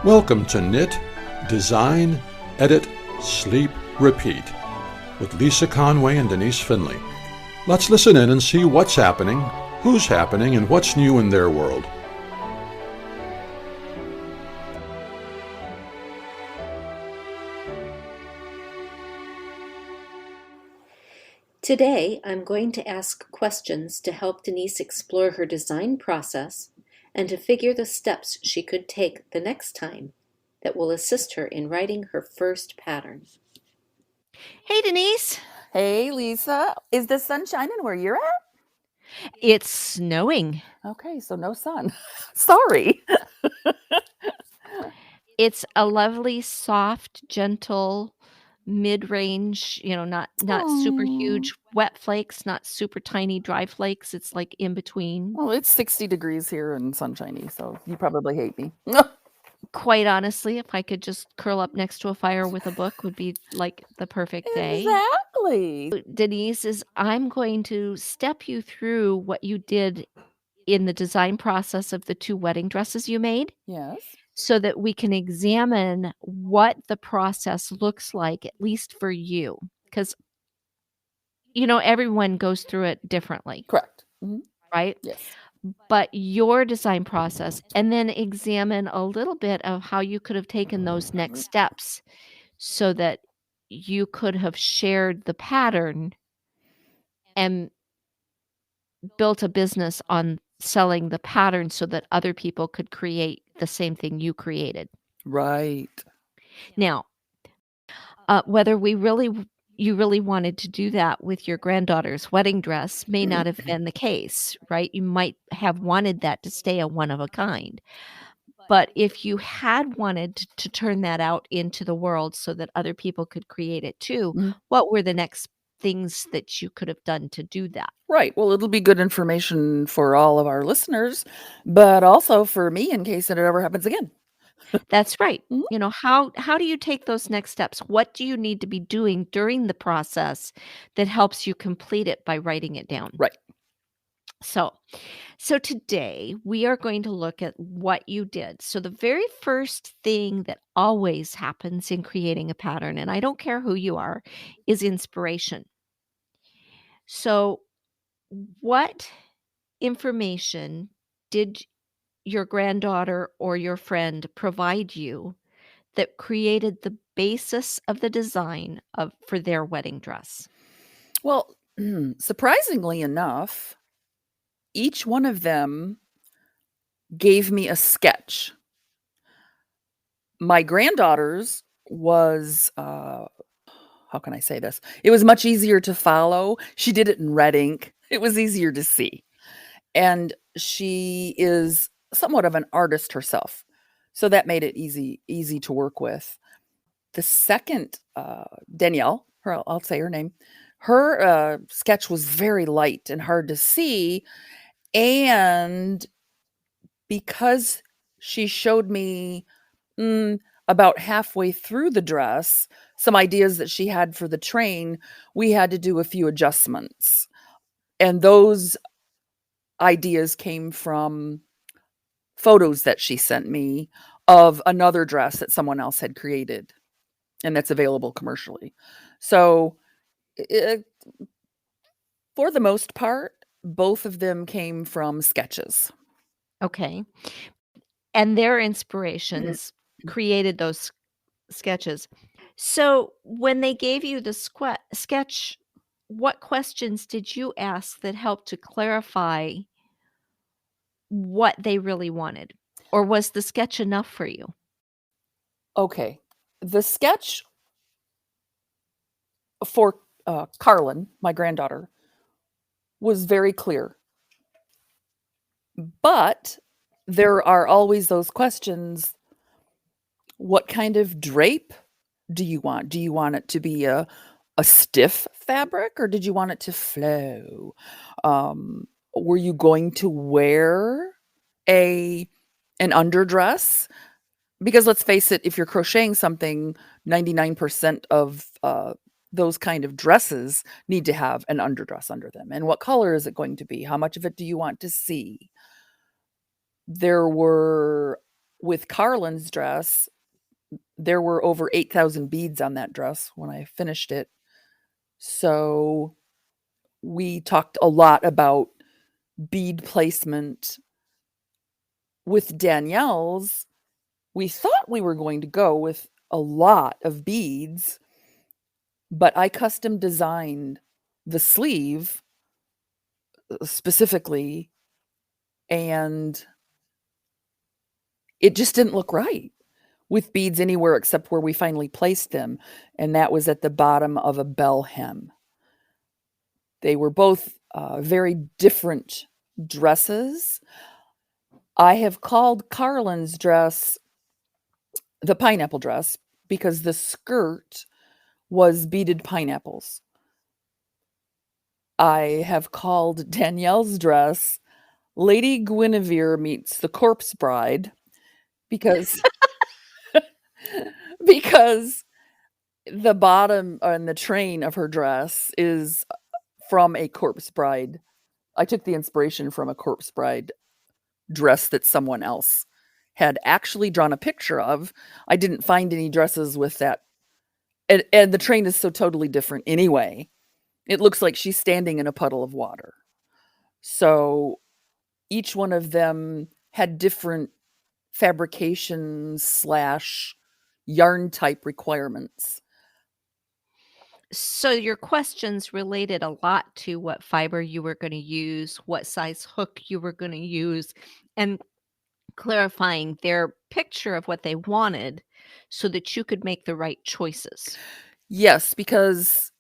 Welcome to Knit, Design, Edit, Sleep, Repeat with Lisa Conway and Denise Finley. Let's listen in and see what's happening, who's happening, and what's new in their world. Today, I'm going to ask questions to help Denise explore her design process and to figure the steps she could take the next time that will assist her in writing her first pattern. Hey, Denise. Hey, Lisa. Is the sun shining where you're at? It's snowing. Okay, so no sun. Sorry. It's a lovely, soft, gentle, mid-range, not super huge wet flakes, not super tiny dry flakes. It's like in between. Well, it's 60 degrees here and sunshiny, so you probably hate me. Quite honestly, if I could just curl up next to a fire with a book would be like the perfect day. Exactly. Denise, I'm going to step you through what you did in the design process of the 2 wedding dresses you made Yes. so that we can examine what the process looks like, at least for you, 'cause, everyone goes through it differently, Correct. Mhm. right? Yes. But your design process, and then examine a little bit of how you could have taken those next steps so that you could have shared the pattern and built a business on selling the pattern so that other people could create the same thing you created. Right. Now, whether you really wanted to do that with your granddaughter's wedding dress may not have been the case, right? You might have wanted that to stay a one of a kind. But if you had wanted to turn that out into the world so that other people could create it too, Mhm. what were the next things that you could have done to do that? Right. Well, it'll be good information for all of our listeners, but also for me in case it ever happens again. That's right. Mhm. How do you take those next steps? What do you need to be doing during the process that helps you complete it by writing it down? Right. So, so today we are going to look at what you did. So the very first thing that always happens in creating a pattern, and I don't care who you are, is inspiration. So what information did your granddaughter or your friend provide you that created the basis of the design of for their wedding dress? Well, surprisingly enough, each one of them gave me a sketch. My granddaughter's was, how can I say this? It was much easier to follow. She did it in red ink. It was easier to see. And she is somewhat of an artist herself. So that made it easy to work with. The second, Danielle, I'll say her name, her sketch was very light and hard to see. And because she showed me about halfway through the dress some ideas that she had for the train, we had to do a few adjustments. And those ideas came from photos that she sent me of another dress that someone else had created and that's available commercially. So, it, for the most part, both of them came from sketches. Okay. And their inspirations created those sketches. So, when they gave you the sketch, what questions did you ask that helped to clarify what they really wanted? Or was the sketch enough for you? Okay. The sketch for Carlin, my granddaughter, was very clear. But there are always those questions. What kind of drape do you want? Do you want it to be a stiff fabric or did you want it to flow? Were you going to wear a an underdress? Because let's face it, if you're crocheting something, 99% of those kind of dresses need to have an underdress under them. And what color is it going to be? How much of it do you want to see? There were With Carlin's dress, there were over 8,000 beads on that dress when I finished it. So we talked a lot about bead placement. With Danielle's, we thought we were going to go with a lot of beads, but I custom designed the sleeve specifically, and it just didn't look right with beads anywhere except where we finally placed them, and that was at the bottom of a bell hem. They were both very different dresses. I have called Carlin's dress the pineapple dress because the skirt was beaded pineapples. I have called Danielle's dress Lady Guinevere meets the Corpse Bride because because the bottom and the train of her dress is from a Corpse Bride. I took the inspiration from a Corpse Bride dress that someone else had actually drawn a picture of. I didn't find any dresses with that. And the train is so totally different anyway. It looks like she's standing in a puddle of water. So each one of them had different fabrications slash yarn type requirements. So your questions related a lot to what fiber you were going to use, what size hook you were going to use, and clarifying their picture of what they wanted so that you could make the right choices. Yes, because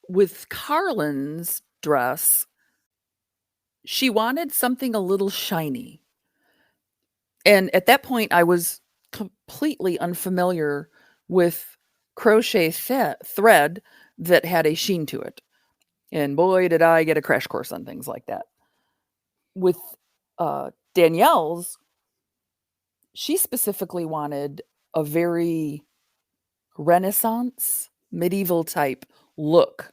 with Carlin's dress, she wanted something a little shiny. And at that point, I was completely unfamiliar with crochet thread that had a sheen to it. And boy, did I get a crash course on things like that. With Danielle's, she specifically wanted a very Renaissance, medieval type look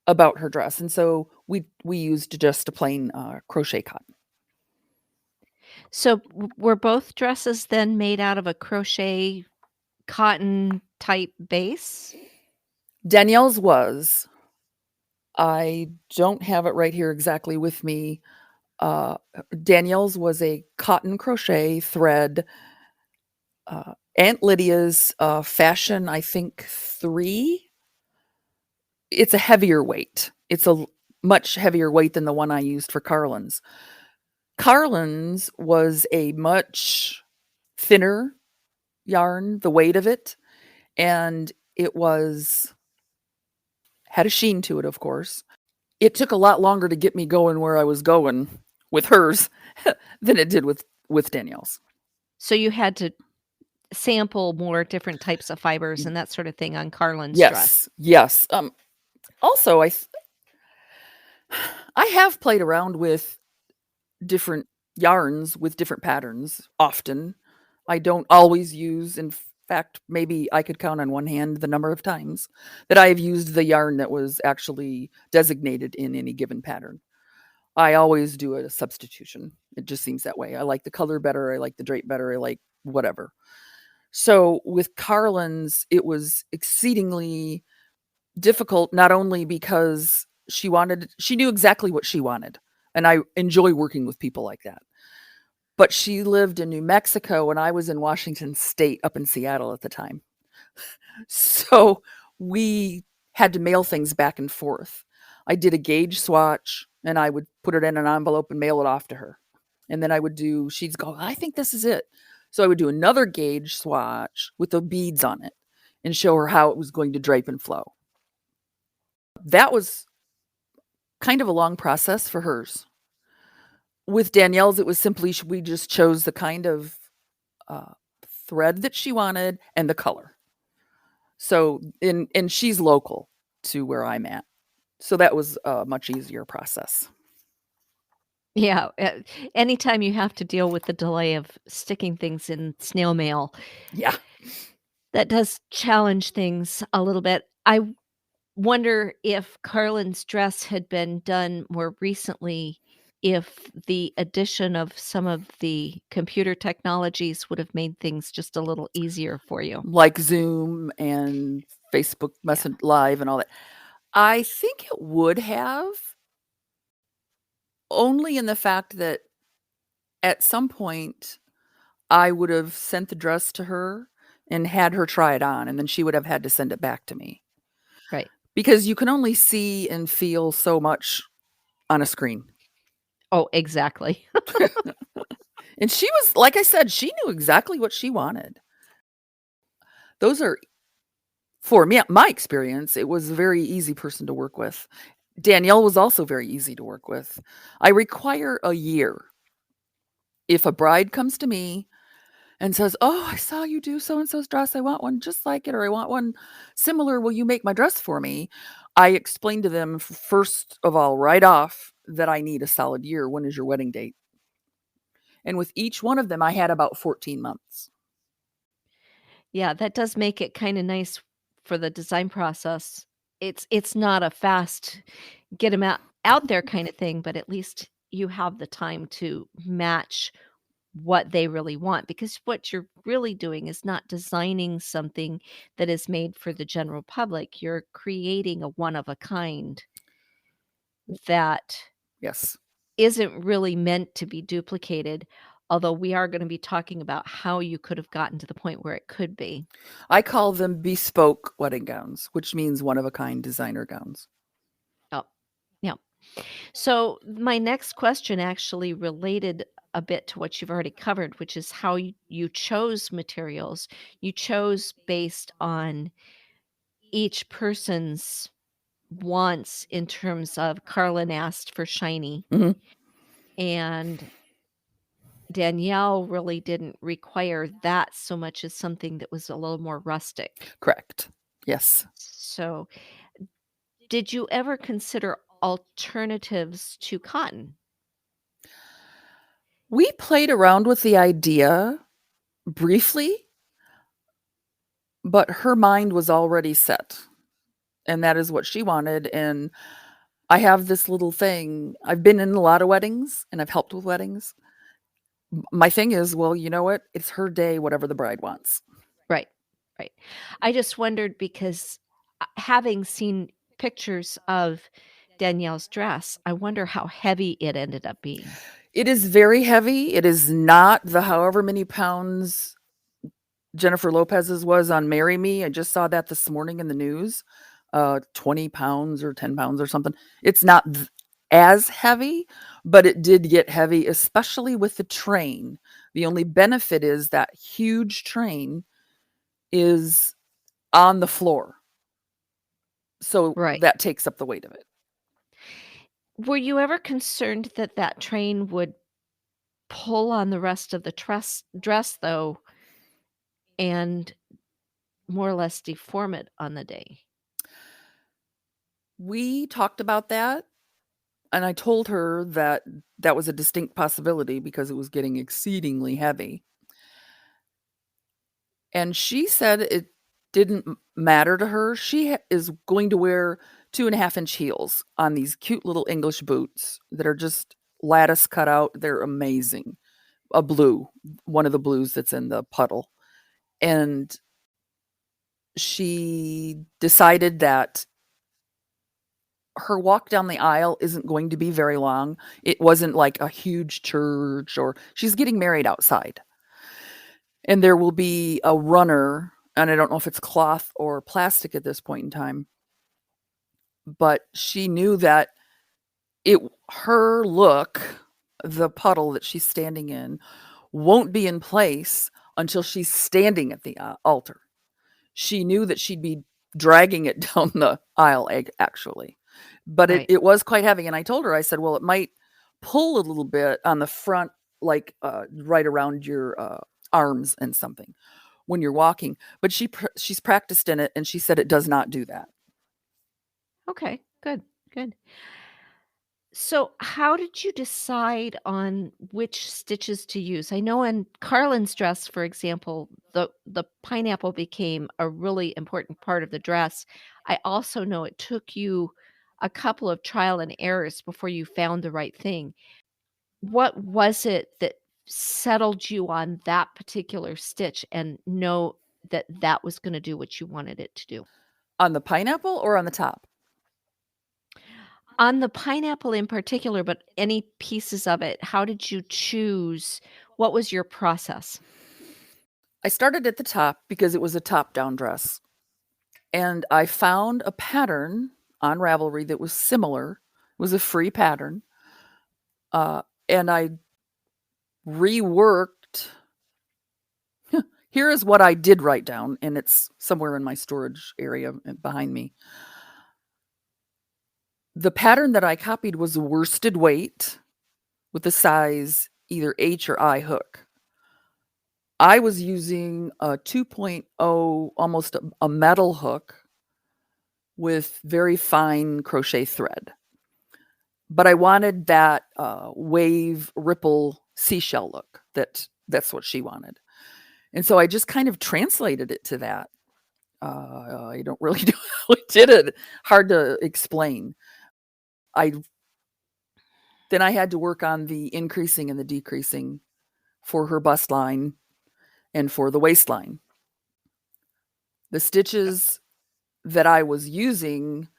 about her dress. And so we used just a plain crochet cotton. So were both dresses then made out of a crochet cotton type base? Danielle's was. I don't have it right here exactly with me. Danielle's was a cotton crochet thread. Aunt Lydia's fashion, I think 3. It's a heavier weight. It's a much heavier weight than the one I used for Carlin's. Carlin's was a much thinner yarn, the weight of it, and it had a sheen to it, of course. It took a lot longer to get me going where I was going with hers than it did with Danielle's. So you had to sample more different types of fibers and that sort of thing on Carlin's dress. Yes. Also, I have played around with different yarns with different patterns often. I don't always use, in fact, maybe I could count on one hand the number of times that I have used the yarn that was actually designated in any given pattern. I always do a substitution. It just seems that way. I like the color better. I like the drape better. I like whatever. So with Carlin's, it was exceedingly difficult, not only because she knew exactly what she wanted. And I enjoy working with people like that. But she lived in New Mexico and I was in Washington State up in Seattle at the time. So we had to mail things back and forth. I did a gauge swatch and I would put it in an envelope and mail it off to her. And then she'd go, I think this is it. So I would do another gauge swatch with the beads on it and show her how it was going to drape and flow. That was kind of a long process for hers. With Danielle's, it was simply we just chose the kind of thread that she wanted and the color. So, and she's local to where I'm at. So that was a much easier process. Yeah, anytime you have to deal with the delay of sticking things in snail mail, Yeah. that does challenge things a little bit. I wonder if Carlin's dress had been done more recently, if the addition of some of the computer technologies would have made things just a little easier for you. Like Zoom and Facebook Yeah. Messenger Live and all that. I think it would have, only in the fact that at some point I would have sent the dress to her and had her try it on, and then she would have had to send it back to me. Right. Because you can only see and feel so much on a screen. Oh, exactly. And she was, like I said, she knew exactly what she wanted. Those are, for me, my experience, it was a very easy person to work with. Danielle was also very easy to work with. I require a year. If a bride comes to me and says, "Oh, I saw you do so and so's dress. I want one just like it, or I want one similar. Will you make my dress for me?" I explain to them, first of all, right off, that I need a solid year. When is your wedding date? And with each one of them, I had about 14 months. Yeah, that does make it kinda nice for the design process. It's not a fast get 'em out there kinda thing, but at least you have the time to match what they really want, because what you're really doing is not designing something that is made for the general public. You're creating a one of a kind that Yes. isn't really meant to be duplicated, although we are gonna be talking about how you could have gotten to the point where it could be. I call them bespoke wedding gowns, which means one of a kind designer gowns. Oh, yeah. So my next question actually related a bit to what you've already covered, which is how you chose materials. You chose based on each person's wants in terms of Carlin asked for shiny, Mhm. and Danielle really didn't require that so much as something that was a little more rustic. Correct. Yes. So, did you ever consider alternatives to cotton? We played around with the idea briefly, but her mind was already set, and that is what she wanted. And I have this little thing. I've been in a lot of weddings and I've helped with weddings. My thing is, well, you know what? It's her day, whatever the bride wants. Right, right. I just wondered because, having seen pictures of Danielle's dress, I wonder how heavy it ended up being. It is very heavy. It is not the however many pounds Jennifer Lopez's was on Marry Me. I just saw that this morning in the news. 20 pounds or 10 pounds or something. It's not as heavy, but it did get heavy, especially with the train. The only benefit is that huge train is on the floor. So Right. that takes up the weight of it. Were you ever concerned that that train would pull on the rest of the dress, though, and more or less deform it on the day? We talked about that, and I told her that that was a distinct possibility because it was getting exceedingly heavy. And she said it didn't matter to her. She is going to wear 2.5-inch heels on these cute little English boots that are just lattice cut out. They're amazing. A blue, one of the blues that's in the puddle. And she decided that her walk down the aisle isn't going to be very long. It wasn't like a huge church, or she's getting married outside. And there will be a runner, and I don't know if it's cloth or plastic at this point in time, but she knew that it her look, the puddle that she's standing in, won't be in place until she's standing at the altar. She knew that she'd be dragging it down the aisle, actually. But it, Right. it was quite heavy. And I told her, I said, well, it might pull a little bit on the front, like right around your arms and something when you're walking. But she's practiced in it, and she said it does not do that. Okay, good, good. So, how did you decide on which stitches to use? I know in Carlin's dress, for example, the pineapple became a really important part of the dress. I also know it took you a couple of trial and errors before you found the right thing. what was it that settled you on that particular stitch and know that that was gonna do what you wanted it to do? On the pineapple or on the top? On the pineapple in particular, but any pieces of it, how did you choose? What was your process? I started at the top because it was a top-down dress, and I found a pattern on Ravelry that was similar. It was a free pattern, and I reworked. Here is what I did write down, and it's somewhere in my storage area behind me. The pattern that I copied was a worsted weight with a size either H or I hook. I was using a 2.0, almost a metal hook with very fine crochet thread. But I wanted that wave ripple seashell look. That's what she wanted. And so I just kind of translated it to that. I don't really know how I did it. Hard to explain. Then I had to work on the increasing and the decreasing for her bust line and for the waistline. The stitches that I was using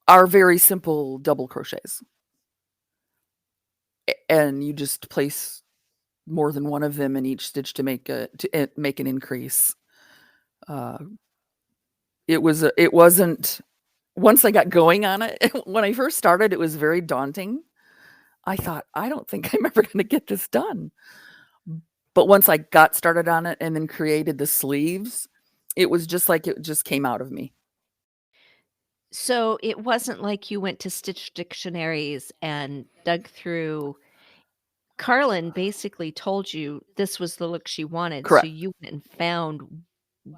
are very simple double crochets. And you just place more than one of them in each stitch to make an increase. It wasn't, once I got going on it, when I first started, it was very daunting. I thought, I don't think I'm ever going to get this done. But once I got started on it and then created the sleeves, it was just like it just came out of me. So it wasn't like you went to stitch dictionaries and dug through. Carlin basically told you this was the look she wanted, so Correct. you went and found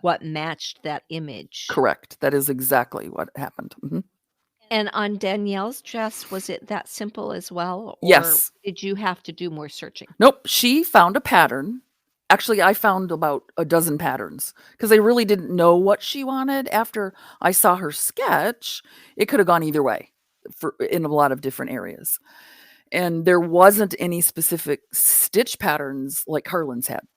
what matched that image. Correct. That is exactly what happened. Mhm. And on Danielle's dress, was it that simple as well, or Yes. did you have to do more searching? Nope. She found a pattern. Actually, I found about a dozen patterns because I really didn't know what she wanted. After I saw her sketch, it could have gone either way in a lot of different areas. And there wasn't any specific stitch patterns like Carlin's had.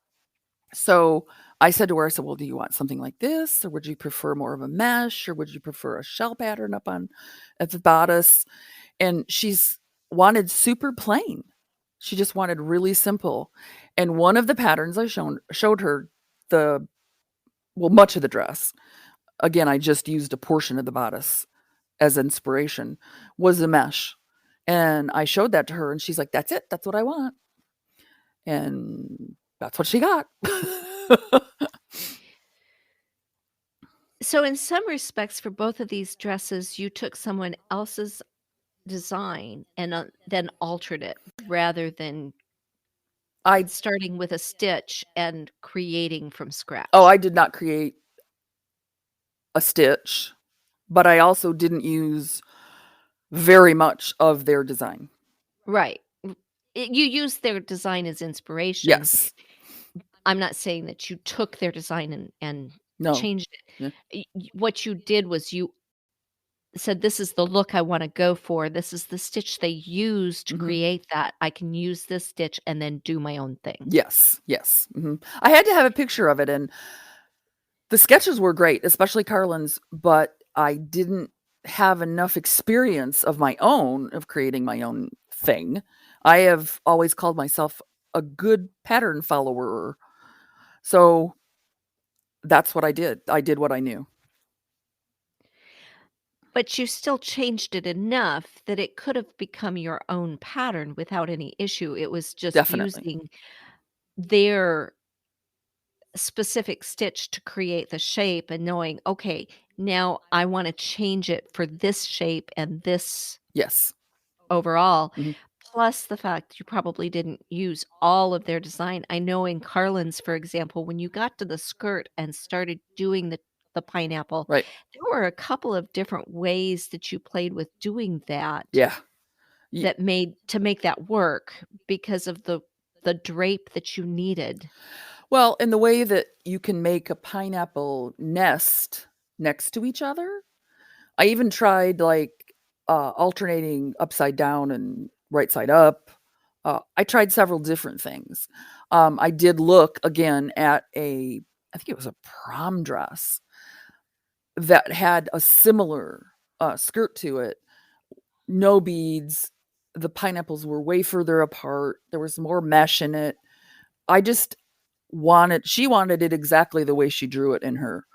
So I said to her, I said, well, do you want something like this? Or would you prefer more of a mesh? Or would you prefer a shell pattern up on at the bodice? And she's wanted super plain. She just wanted really simple. And one of the patterns I showed her much of the dress. Again, I just used a portion of the bodice as inspiration, was a mesh. And I showed that to her and she's like, that's it. That's what I want. And that's what she got. So in some respects, for both of these dresses, you took someone else's design and then altered it rather than I starting with a stitch and creating from scratch. I did not create a stitch, but I also didn't use very much of their design. Right. You use their design as inspiration. Yes. I'm not saying that you took their design and No. changed Yeah. it. What you did was you said, "This is the look I wanna go for. This is the stitch they used to Mhm. create that. I can use this stitch and then do my own thing." Yes. Yes. Mhm. I had to have a picture of it, and the sketches were great, especially Carlin's, but I didn't have enough experience of my own of creating my own thing. I have always called myself a good pattern follower. So that's what I did. I did what I knew. But you still changed it enough that it could have become your own pattern without any issue. It was just Definitely. using their specific stitch to create the shape and knowing, "Okay, now I wanna change it for this shape and this Yes. overall." Mhm. Plus the fact you probably didn't use all of their design. I know in Carlin's, for example, when you got to the skirt and started doing the pineapple, Right. there were a couple of different ways that you played with doing that, Yeah. Ye that made to make that work because of the drape that you needed. Well, in the way that you can make a pineapple nest next to each other. I even tried, like, alternating upside down and right side up. I tried several different things. I did look again at I think it was a prom dress that had a similar skirt to it, no beads. The pineapples were way further apart. There was more mesh in it. I just she wanted it exactly the way she drew it in her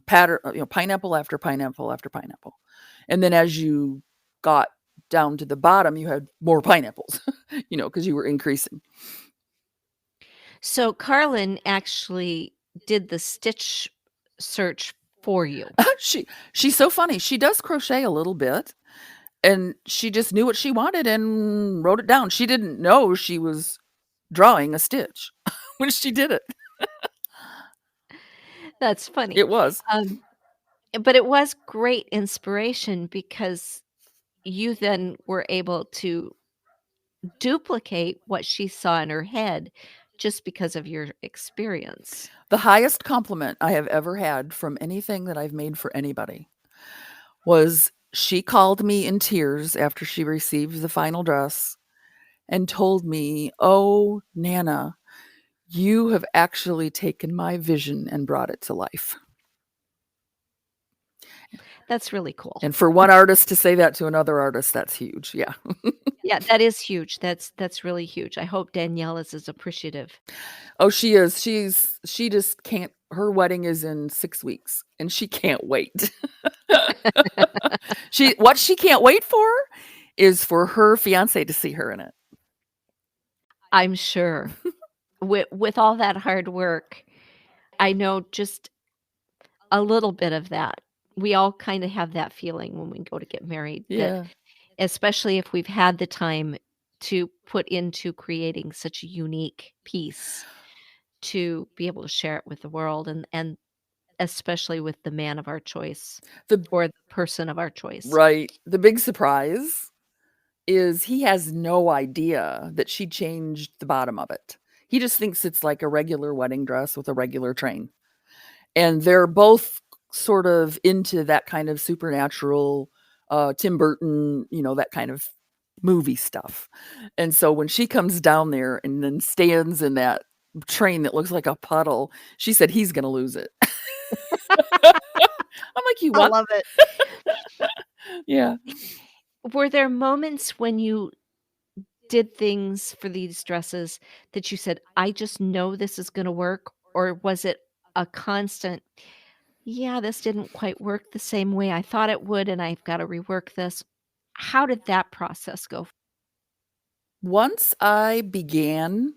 pattern, pineapple after pineapple after pineapple. And then as you got down to the bottom, you had more pineapples, because you were increasing. So Carlin actually did the stitch search for you. She's so funny. She does crochet a little bit, and she just knew what she wanted and wrote it down. She didn't know she was drawing a stitch when she did it. That's funny. It was. But it was great inspiration because you then were able to duplicate what she saw in her head just because of your experience. The highest compliment I have ever had from anything that I've made for anybody was she called me in tears after she received the final dress and told me, "Oh, Nana, you have actually taken my vision and brought it to life." That's really cool. And for one artist to say that to another artist, that's huge. Yeah. Yeah, that is huge. That's really huge. I hope Danielle is as appreciative. Oh, she is. She just can't. Her wedding is in 6 weeks and she can't wait. What she can't wait for is for her fiance to see her in it. I'm sure. With all that hard work, I know just a little bit of that. We all kind of have that feeling when we go to get married, that Yeah. especially if we've had the time to put into creating such a unique piece, to be able to share it with the world, and especially with the man of our choice The or the person of our choice. Right. The big surprise is he has no idea that she changed the bottom of it. He just thinks it's like a regular wedding dress with a regular train. And they're both sort of into that kind of supernatural, Tim Burton, that kind of movie stuff. And so when she comes down there and then stands in that train that looks like a puddle, she said he's going to lose it. I'm like, "You I what?" love it. Yeah. Were there moments when you did things for these dresses that you said, "I just know this is gonna work," or was it a constant, "Yeah, this didn't quite work the same way I thought it would, and I've gotta rework this." How did that process go? Once I began,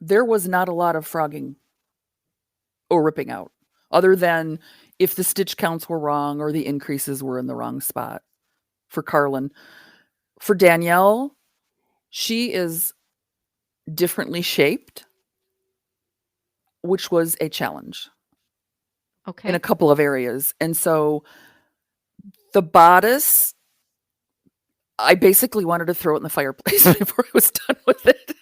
there was not a lot of frogging or ripping out, other than if the stitch counts were wrong or the increases were in the wrong spot for Carlin. For Danielle, she is differently shaped, which was a challenge in a Okay. couple of areas. And so the bodice, I basically wanted to throw it in the fireplace before I was done with it.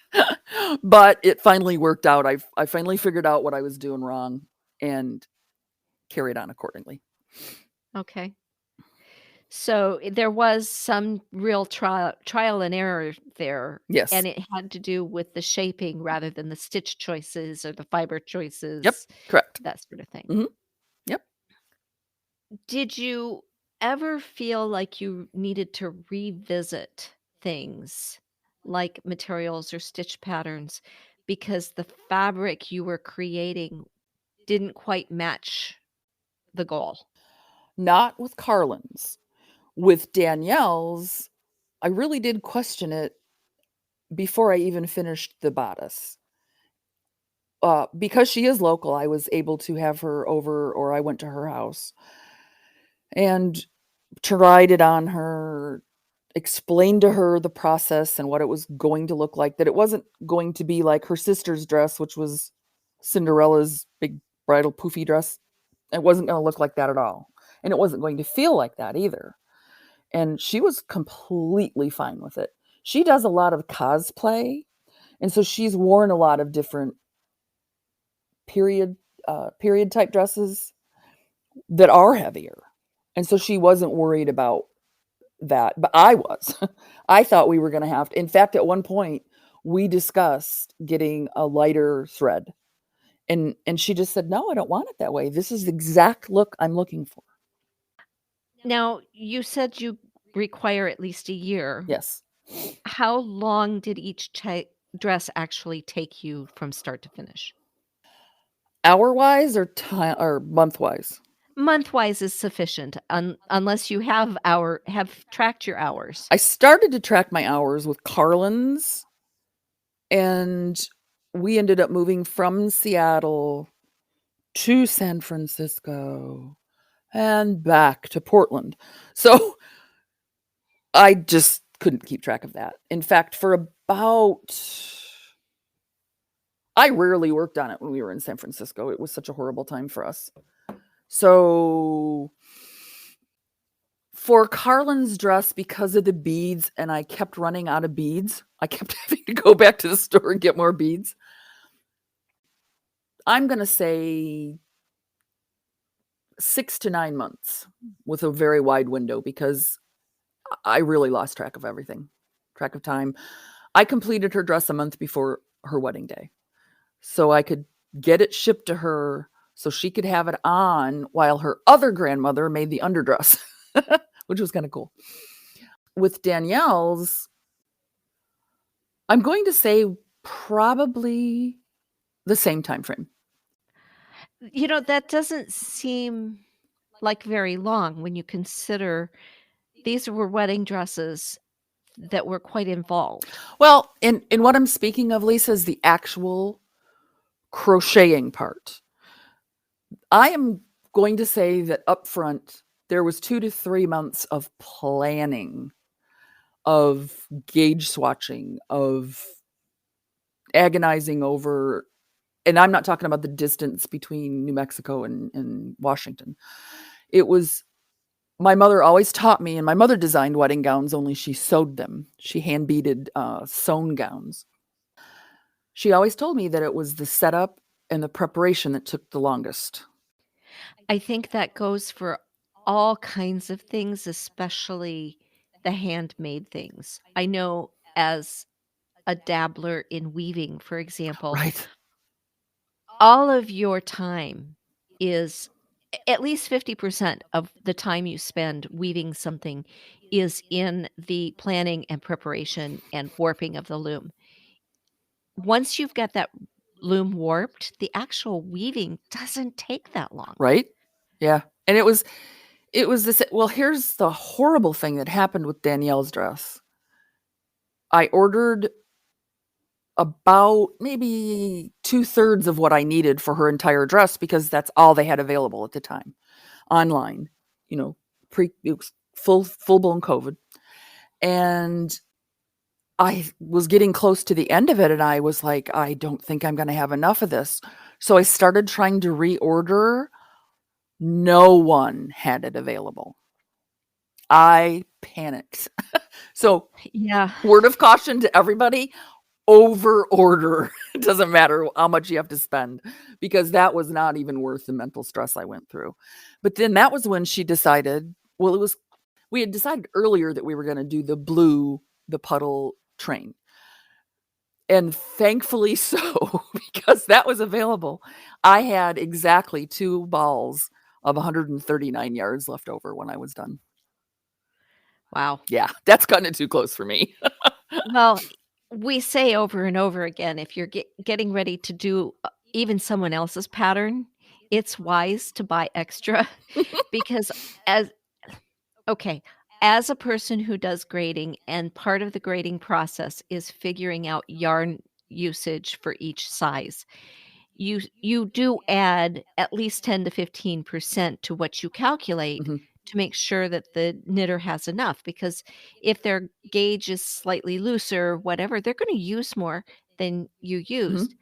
But it finally worked out. I finally figured out what I was doing wrong and carried on accordingly. Okay. So, there was some real trial and error there, Yes. and it had to do with the shaping rather than the stitch choices or the fiber Yep. choices, Correct. that sort of thing. Mhm. Yep. Did you ever feel like you needed to revisit things like materials or stitch patterns because the fabric you were creating didn't quite match the goal? Not with Carlin's. With Danielle's, I really did question it before I even finished the bodice. Because she is local, I was able to have her over, or I went to her house and tried it on her, explained to her the process and what it was going to look like, that it wasn't going to be like her sister's dress, which was Cinderella's big bridal poofy dress. It wasn't going to look like that at all. And it wasn't going to feel like that either. And she was completely fine with it. She does a lot of cosplay, and so she's worn a lot of different period period type dresses that are heavier. And so she wasn't worried about that, but I was. I thought we were going to have to. In fact, at one point, we discussed getting a lighter thread. And she just said, "No, I don't want it that way. This is the exact look I'm looking for." Now, you said you require at least a year. Yes. How long did each dress actually take you from start to finish? Hour-wise or time or month-wise? Month-wise is sufficient, unless you have tracked your hours. I started to track my hours with Carlin's, and we ended up moving from Seattle to San Francisco and back to Portland. So I just couldn't keep track of that. In fact, I rarely worked on it when we were in San Francisco. It was such a horrible time for us. So for Carlin's dress, because of the beads, and I kept running out of beads, I kept having to go back to the store and get more beads. I'm going to say 6 to 9 months with a very wide window, because I really lost track of everything, track of time. I completed her dress a month before her wedding day, so I could get it shipped to her so she could have it on while her other grandmother made the underdress, which was kind of cool. With Danielle's, I'm going to say probably the same time frame. That doesn't seem like very long when you consider these were wedding dresses that were quite involved. Well, in what I'm speaking of, Lisa, is the actual crocheting part. I am going to say that up front, there was 2 to 3 months of planning, of gauge swatching, of agonizing over, and I'm not talking about the distance between New Mexico and Washington. It was, my mother always taught me, and my mother designed wedding gowns, only she sewed them. She hand beaded sewn gowns. She always told me that it was the setup and the preparation that took the longest. I think that goes for all kinds of things, especially the handmade things. I know as a dabbler in weaving, for example, Right. all of your time is at least 50% of the time you spend weaving something is in the planning and preparation and warping of the loom. Once you've got that loom warped, the actual weaving doesn't take that long. Right? Yeah. And it was this, well, here's the horrible thing that happened with Danielle's dress. I ordered about maybe 2/3 of what I needed for her entire dress, because that's all they had available at the time online. It was full-blown COVID. And I was getting close to the end of it, and I was like, I don't think I'm going to have enough of this. So I started trying to reorder. No one had it available. I panicked. So, Yeah. word of caution to everybody, over order. It doesn't matter how much you have to spend, because that was not even worth the mental stress I went through. But then that was when she decided, we had decided earlier that we were going to do the puddle train. And thankfully so, because that was available. I had exactly 2 balls of 139 yards left over when I was done. Wow. Yeah, that's kind too close for me. Well, we say over and over again, if you're getting ready to do even someone else's pattern, it's wise to buy extra because as as a person who does grading, and part of the grading process is figuring out yarn usage for each size. You do add at least 10 to 15% to what you calculate Mhm. to make sure that the knitter has enough, because if their gauge is slightly looser, whatever, they're going to use more than you used. Mhm.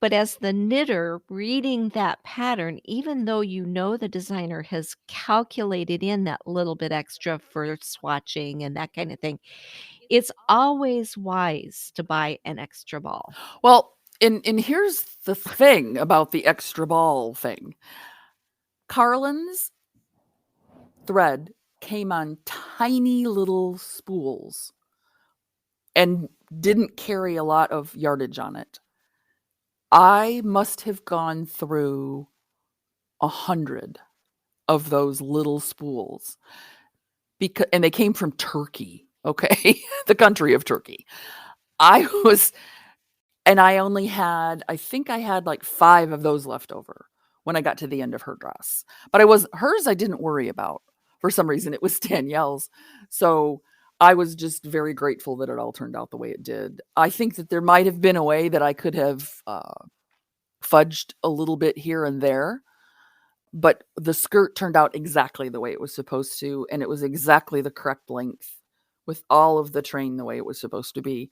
But as the knitter reading that pattern, even though you know the designer has calculated in that little bit extra for swatching and that kind of thing, it's always wise to buy an extra ball. Well, and here's the thing about the extra ball thing. Carlin's thread came on tiny little spools and didn't carry a lot of yardage on it. I must have gone through 100 of those little spools, and they came from Turkey, okay? The country of Turkey. I was And I only had, I think I had like 5 of those left over when I got to the end of her dress. But hers I didn't worry about. For some reason, it was Danielle's. So I was just very grateful that it all turned out the way it did. I think that there might have been a way that I could have fudged a little bit here and there, but the skirt turned out exactly the way it was supposed to, and it was exactly the correct length with all of the train the way it was supposed to be.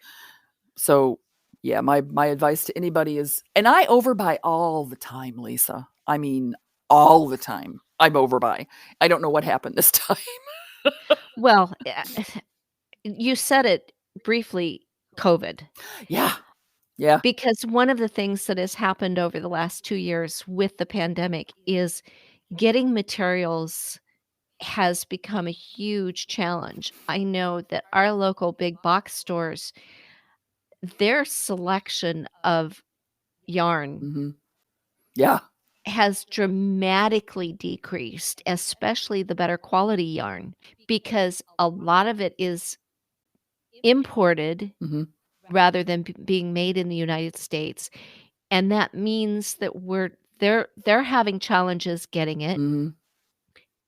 So, yeah, my advice to anybody is, and I overbuy all the time, Lisa. I mean, all the time. I'm overbuy. I don't know what happened this time. Well, you said it briefly, COVID. Yeah. Yeah. Because one of the things that has happened over the last 2 years with the pandemic is getting materials has become a huge challenge. I know that our local big box stores, their selection of yarn Mhm. Yeah. has dramatically decreased, especially the better quality yarn, because a lot of it is imported Mhm. rather than being made in the United States, and that means that they're having challenges getting it, Mhm.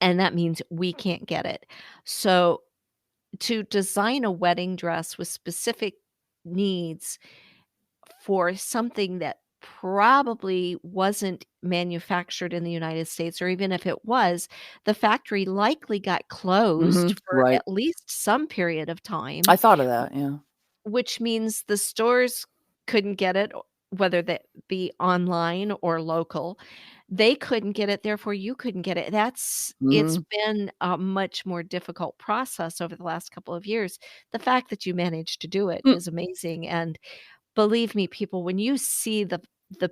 and that means we can't get it. So, to design a wedding dress with specific needs for something that probably wasn't manufactured in the United States, or even if it was, the factory likely got closed Mhm. for Right. at least some period of time, I thought of that, yeah. which means the stores couldn't get it, whether that be online or local. They couldn't get it, therefore you couldn't get it. It's Mhm. been a much more difficult process over the last couple of years. The fact that you managed to do it Mm. is amazing, and believe me, people, when you see the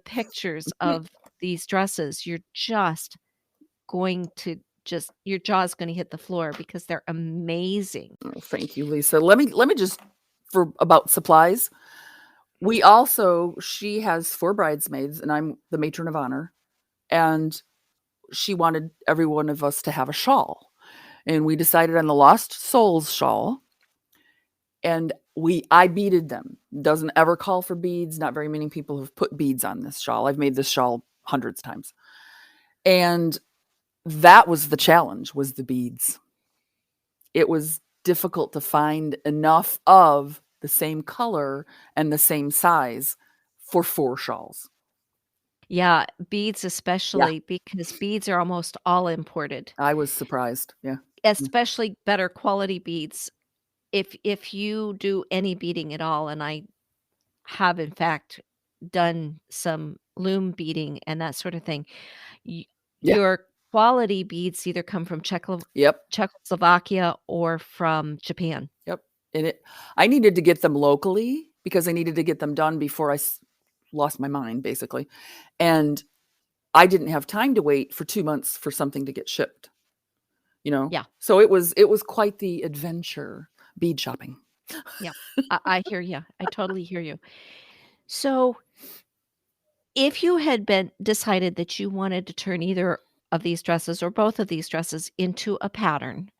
pictures of these dresses, you're just going to just your jaw's gonna hit the floor because they're amazing. Oh, thank you, Lisa. Let me just, for about supplies. She has 4 bridesmaids and I'm the matron of honor, and she wanted every one of us to have a shawl. And we decided on the Lost Souls shawl, and I beaded them. Doesn't ever call for beads. Not very many people have put beads on this shawl. I've made this shawl hundreds of times. And that was the challenge, was the beads. It was difficult to find enough of the same color and the same size for 4 shawls. Yeah, beads Yeah, especially because beads are almost all imported, I was surprised. Yeah. Mm. especially better quality beads. If you do any beading at all, and I have in fact done some loom beading and that sort of thing, y Yeah. your quality beads either come from Yep. Czechoslovakia or from Japan. Yep. And I needed to get them locally because I needed to get them done before lost my mind, basically. And I didn't have time to wait for 2 months for something to get shipped, you know? Yeah, So it was quite the adventure, bead shopping. yeah. I hear you. I totally hear you. So, if you had been decided that you wanted to turn either of these dresses or both of these dresses into a pattern,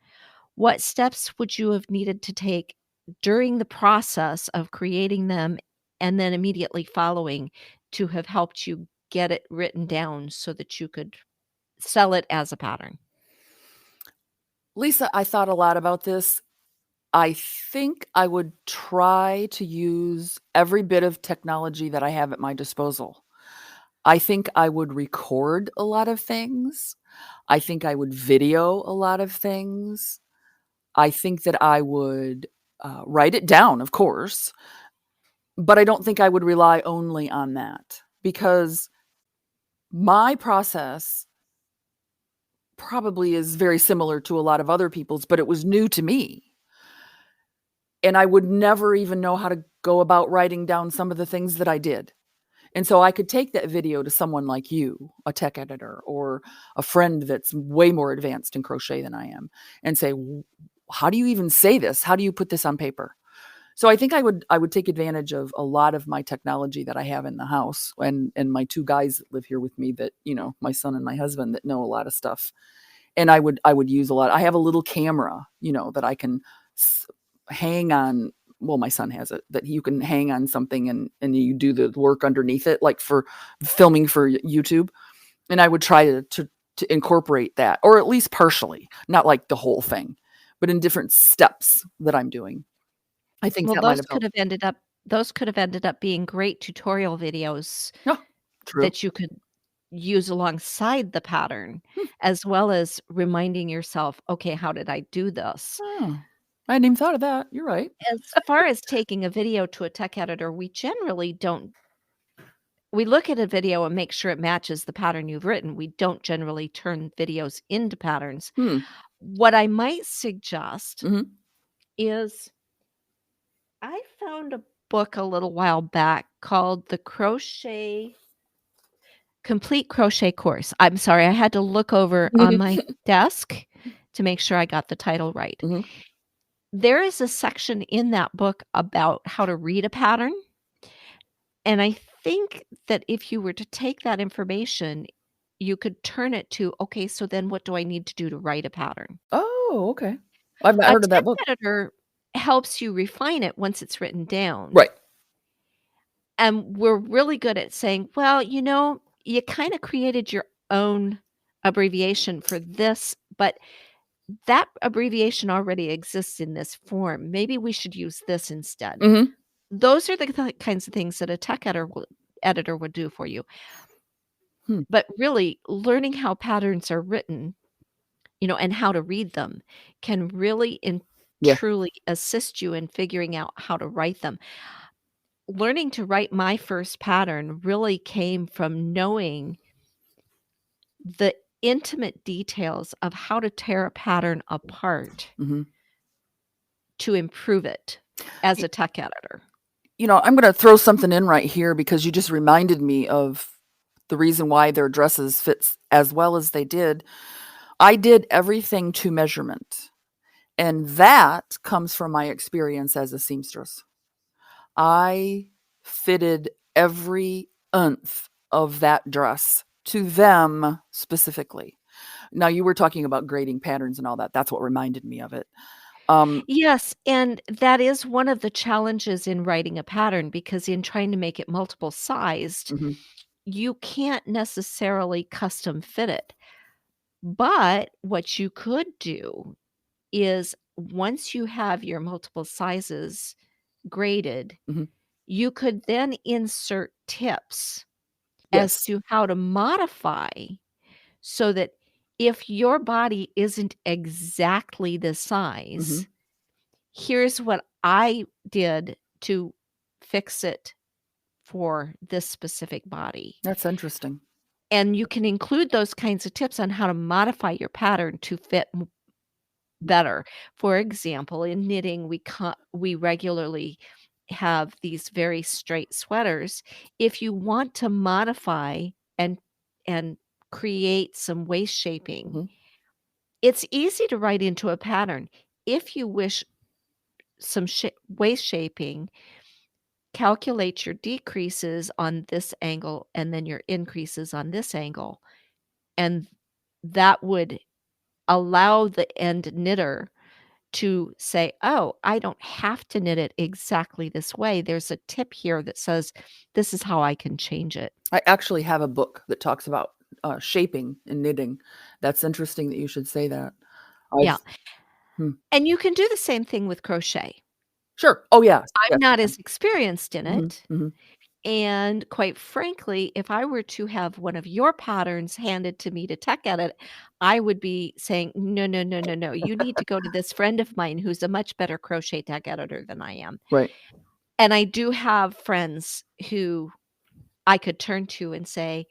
what steps would you have needed to take during the process of creating them and then immediately following to have helped you get it written down so that you could sell it as a pattern? Lisa, I thought a lot about this. I think I would try to use every bit of technology that I have at my disposal. I think I would record a lot of things. I think I would video a lot of things. I think that I would write it down, of course, but I don't think I would rely only on that because my process probably is very similar to a lot of other people's, but it was new to me. And I would never even know how to go about writing down some of the things that I did. And so I could take that video to someone like you, a tech editor, or a friend that's way more advanced in crochet than I am, and say, how do you even say this? How do you put this on paper? So I think I would take advantage of a lot of my technology that I have in the house, and my two guys that live here with me, that, my son and my husband, that know a lot of stuff. And I would use a lot. I have a little camera, that I can hang on. Well, my son has it, that you can hang on something and you do the work underneath it, like for filming for YouTube. And I would try to incorporate that, or at least partially, not like the whole thing, but in different steps that I'm doing. I think Well, that might those have could helped. have ended up being great tutorial videos Yeah, true. that you could use alongside the pattern, Hmm. as well as reminding yourself, "Okay, how did I do this?" Oh, I hadn't even thought of that. You're right. As far as taking a video to a tech editor, we generally don't we look at a video and make sure it matches the pattern you've written. We don't generally turn videos into patterns. Hmm. What I might suggest Mhm. is I found a book a little while back called The Complete Crochet Course. I'm sorry, I had to look over on my desk to make sure I got the title right. Mhm. There is a section in that book about how to read a pattern, and I think that if you were to take that information, you could turn it to, "Okay, so then what do I need to do to write a pattern?" Oh, okay. I've not A heard of that text book. editor helps you refine it once it's written down. Right. And we're really good at saying, "Well, you kinda created your own abbreviation for this, but that abbreviation already exists in this form. Maybe we should use this instead." Mhm. Those are the kinds of things that a editor would do for you. Hmm. But really, learning how patterns are written, and how to read them can really and Yeah. truly assist you in figuring out how to write them. Learning to write my first pattern really came from knowing the intimate details of how to tear a pattern apart Mhm. to improve it as Y a tech editor. I'm gonna throw something in right here, because you just reminded me of the reason why their dresses fits as well as they did. I did everything to measurement, and that comes from my experience as a seamstress. I fitted every oomph of that dress to them specifically. Now, you were talking about grading patterns and all that. That's what reminded me of it. Yes, and that is one of the challenges in writing a pattern, because in trying to make it multiple sized, Mhm, you can't necessarily custom fit it. But what you could do is, once you have your multiple sizes graded, mhm. you could then insert tips as Yes. to how to modify, so that if your body isn't exactly the Mhm. size, here's what I did to fix it for this specific body. That's interesting. And you can include those kinds of tips on how to modify your pattern to fit better. For example, in knitting, we regularly have these very straight sweaters. If you want to modify and and create some waist shaping, Mhm, it's easy to write into a pattern. If you wish some waist shaping, calculate your decreases on this angle and then your increases on this angle, and that would allow the end knitter to say, "Oh, I don't have to knit it exactly this way. There's a tip here that says this is how I can change it." I actually have a book that talks about, shaping and knitting. That's interesting that you should say that. Yeah, I've hmm. and you can do the same thing with crochet. Sure. Oh, yes. I'm Yes, I not can. as experienced in Mhm, it, mhm. and quite frankly, if I were to have one of your patterns handed to me to tech edit, I would be saying, "No, no, no, no, no. You need to go to this friend of mine who's a much better crochet tech editor than I am." Right. And I do have friends who I could turn to and say,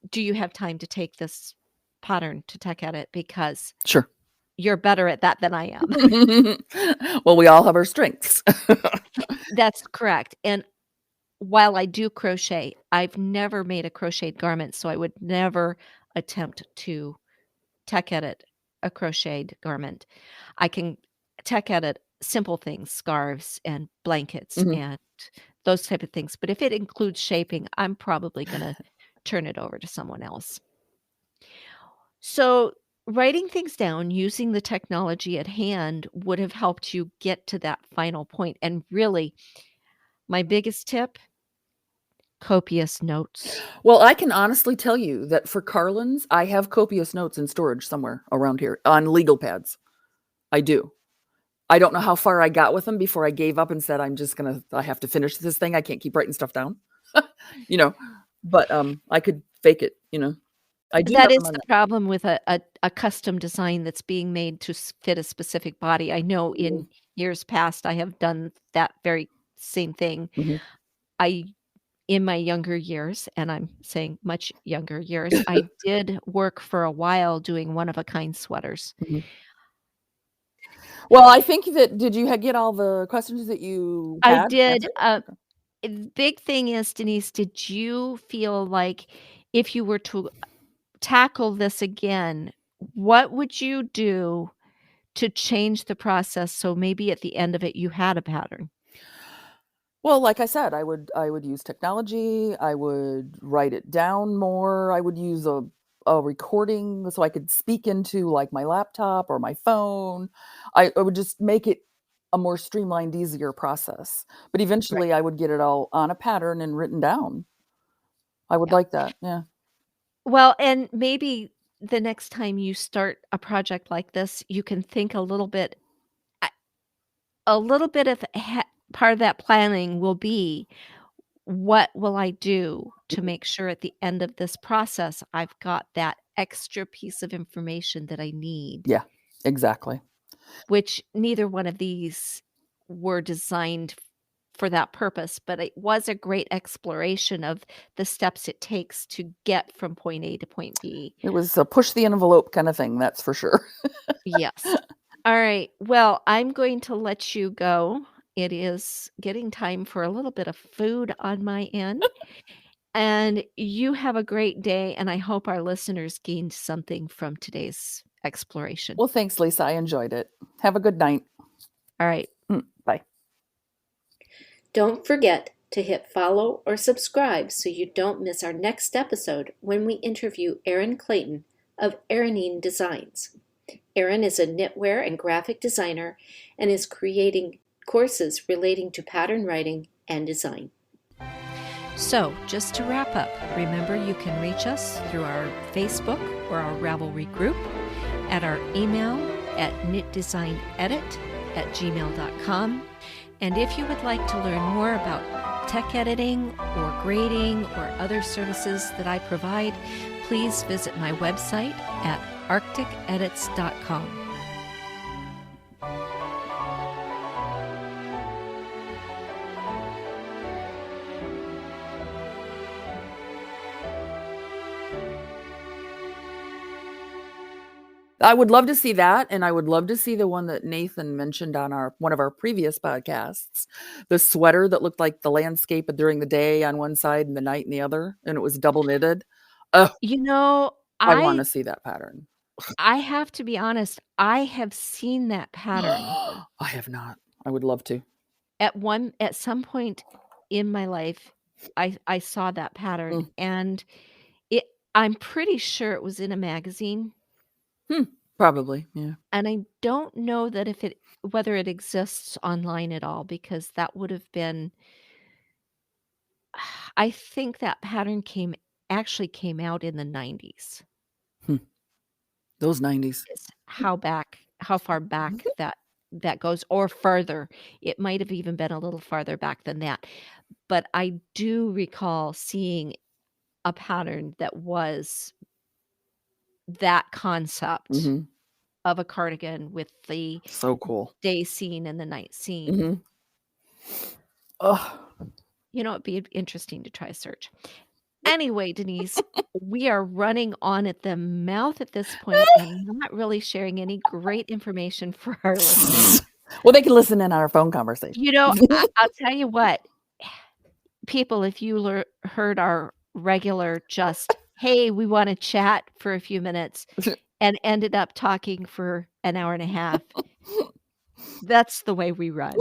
"Do you have time to take this pattern to tech edit? Because Sure. you're better at that than I am." Well, we all have our strengths. That's correct. And while I do crochet, I've never made a crocheted garment, so I would never attempt to tech edit a crocheted garment. I can tech edit simple things, scarves and blankets Mhm. and those type of things, but if it includes shaping, I'm probably gonna turn it over to someone else. So, writing things down using the technology at hand would have helped you get to that final point, and really, my biggest tip, copious notes. Well, I can honestly tell you that for Carlins, I have copious notes in storage somewhere around here on legal pads. I do. I don't know how far I got with them before I gave up and said, I have to finish this thing. I can't keep writing stuff down. You know, but, I could fake it, you know. I do That have is them on the that. problem with a custom design that's being made to fit a specific body. I know Mhm, in years past, I have done that very same thing. mhm. I in my younger years, and I'm saying much younger years, I did work for a while doing one-of-a-kind sweaters. Mhm. Well, I think that did you get all the questions that you I had did, answered? Okay. big thing is, Denise, did you feel like if you were to tackle this again, what would you do to change the process so maybe at the end of it, you had a pattern? Well, like I said, I would use technology, I would write it down more, I would use a recording so I could speak into, like, my laptop or my phone. I would just make it a more streamlined, easier process. But Right. eventually, I would get it all on a pattern and written down. I would Yeah. like that, yeah. Well, and maybe the next time you start a project like this, you can think a a little bit of part of that planning will be, "What will I do to Mhm. make sure at the end of this process, I've got that extra piece of information that I need?" Yeah, exactly. Which neither one of these were designed for that purpose, but it was a great exploration of the steps it takes to get from point A to point B. It was a push the envelope kinda thing, that's for sure. Yes. All right. Well, I'm going to let you go. It is getting time for a little bit of food on my end. And you have a great day. And I hope our listeners gained something from today's exploration. Well, thanks, Lisa, I enjoyed it. Have a good night. All right. Bye. Don't forget to hit follow or subscribe so you don't miss our next episode when we interview Erin Clayton of Erinine Designs. Erin is a knitwear and graphic designer and is creating courses relating to pattern writing and design. So, just to wrap up, remember you can reach us through our Facebook or our Ravelry group, at our email at knitdesignedit@gmail.com. And if you would like to learn more about tech editing or grading or other services that I provide, please visit my website at arcticedits.com. I would love to see that, and I would love to see the one that Nathan mentioned on one of our previous podcasts, the sweater that looked like the landscape during the day on one side and the night in the other, and it was double knitted. Oh, You know, I wanna see that pattern. I have to be honest, I have seen that pattern I have not. I would love to. at some point in my life. I saw that pattern, Mm, and it I'm pretty sure it was in a magazine, hmm, probably, yeah. and I don't know that if it whether it exists online at all because that would have been I think that pattern came out in the '90s. Hmm, those 90s. Is how far back that goes or further. It might have even been a little farther back than that. But I do recall seeing a pattern that was that concept Mhm. of a cardigan with the So cool. day scene and the night scene. Mhm. Ugh. It'd be interesting to try a search. Anyway, Denise, we are running on at the mouth at this point and not really sharing any great information for our listeners. Well, they can listen in on our phone conversation. I'll tell you what, people, if you heard our regular just, hey, we want to chat for a few minutes and ended up talking for an hour and a half, that's the way we run.